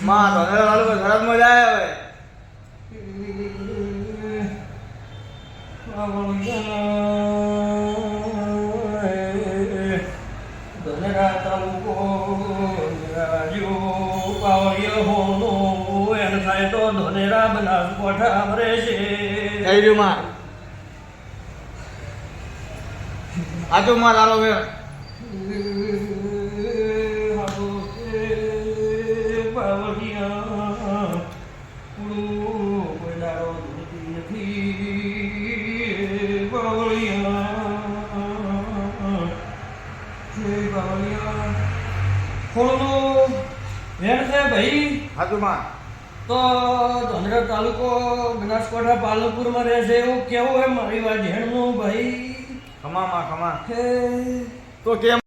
માં ધોનેરા તાલુકો સરહદમાં જાય હવે. ધોનેરા તાલુકો રાજ્યો પાવડિયો હોનો એને થાય તો ધોનેરા બનાસકાંઠા મરે છે. થઈ રહ્યું માં આજો માં લાલો વેર થોડું વેણ છે ભાઈ. હાજુ માં તો ધોનેરા તાલુકો બનાસકાંઠા પાલનપુરમાં રહે છે એવું કેવું હોય મારી વાત હેણનું ભાઈ. ખમા માં ખમા હે તો કેમ